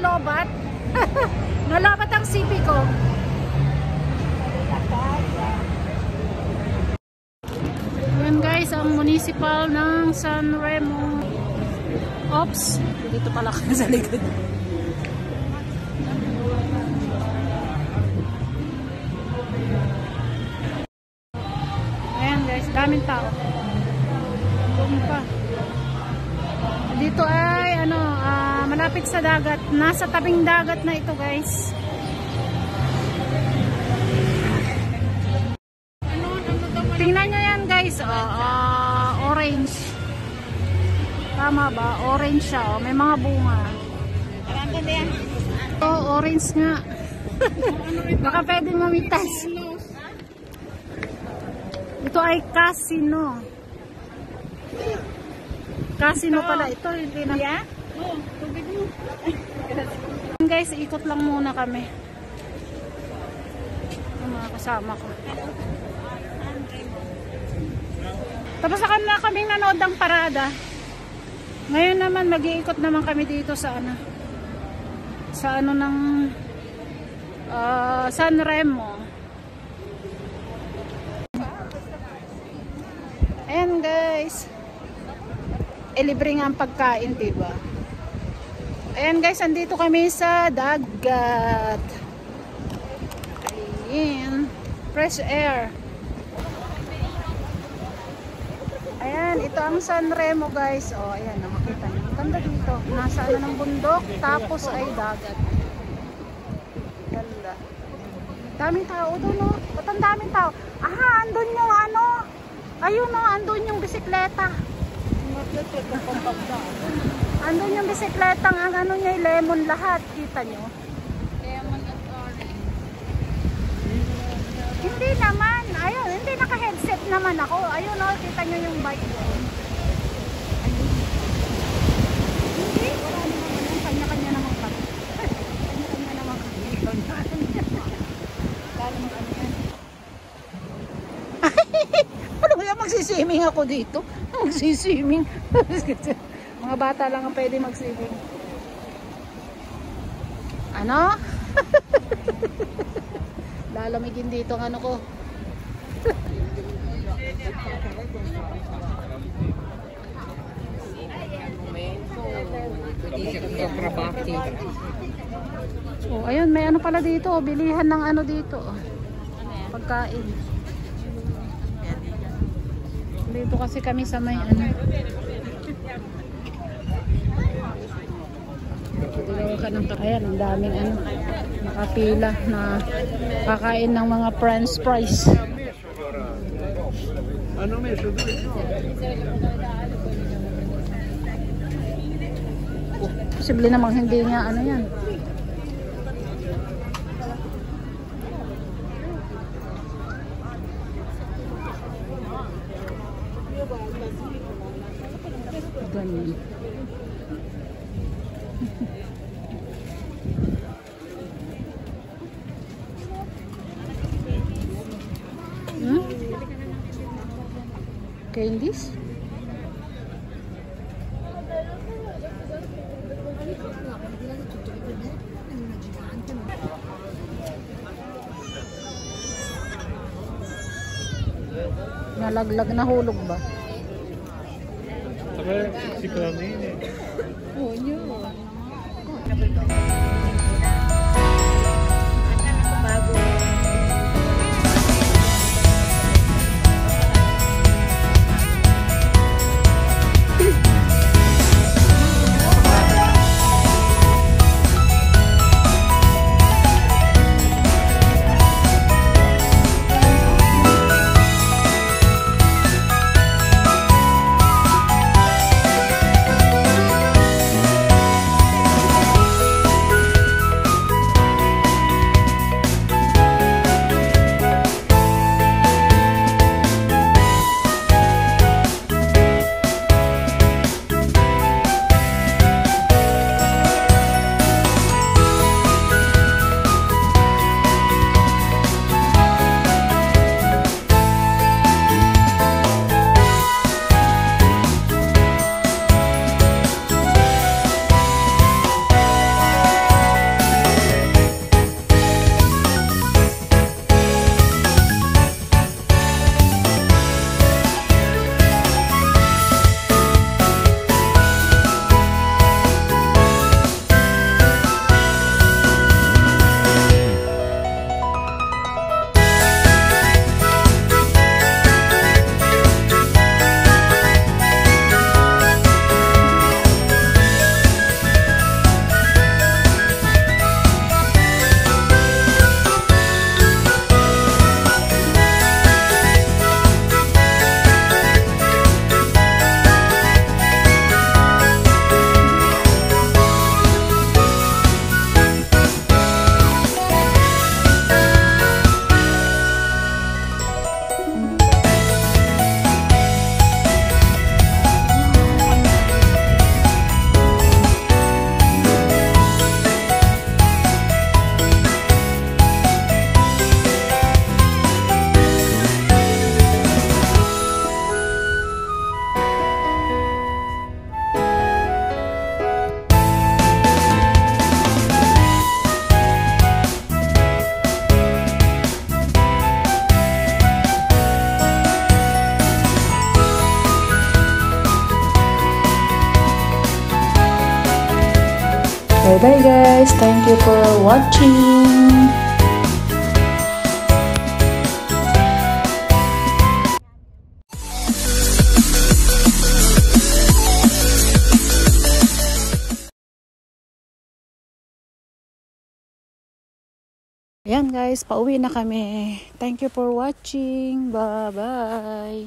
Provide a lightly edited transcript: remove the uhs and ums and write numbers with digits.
nalobat. Nalobat ang CP ko. Yan guys, ang municipal ng San Remo. Oops, dito pala ka sa likod. Ayan guys, daming tao. Pa. Dito ay ano, malapit sa dagat. Nasa tabing dagat na ito guys. Tingnan nyo yan guys. Orange. Tama ba? Orange siya. Oh. May mga bunga. Orange nga. Baka pwede mamitas. Ito ay casino. Casino pala ito. Hindi na. Yeah? Oo. Tubig mo. Guys, ikot lang muna kami. Ang mga kasama ko. Tapos na kaming nanood ng parada. Ngayon naman mag-iikot naman kami dito sa ano. Sa ano ng San Remo. Ayan guys. Libre nga ang pagkain, diba? Ayan guys, andito kami sa dagat. Ayan. Fresh air. Ayan, ito ang San Remo guys. Oh, ayan, makita niyo. Ganda dito. Nasa ano ng bundok, tapos ay dagat. Ganda. Daming tao doon, no? Ba't ang daming tao? Andun yung ano. Ayun, no, andun yung bisikleta. Andun yung bisikleta, ang ano niya, lemon lahat. Kita nyo? Lemon at orange. Hindi naman. Ayun, hindi naka-headset naman ako. Ayun, no, kita nyo yung bike ko. Hindi. Kanya-kanya naman kami. Kanya-kanya naman kami. Kala mo kami yan. Ano kaya magsiswimming ako dito? Magsiswimming. Mga bata lang ang pwede magswimming. Ano? Lalamigin dito ang ano ko. Oh, ayun, may ano pala dito. Bilihan ng ano dito. Pagkain. Dito kasi kami sa may ano. Ayan, ang daming ano, nakapila na kakain ng mga french fries. Posible namang hindi niya ano yan. Ganyan. Candies? Nalaglag na hulog ba? Sicuramente. Oh, no. Bye bye guys. Thank you for watching. Ayan guys, pauwi na kami. Thank you for watching. Bye bye.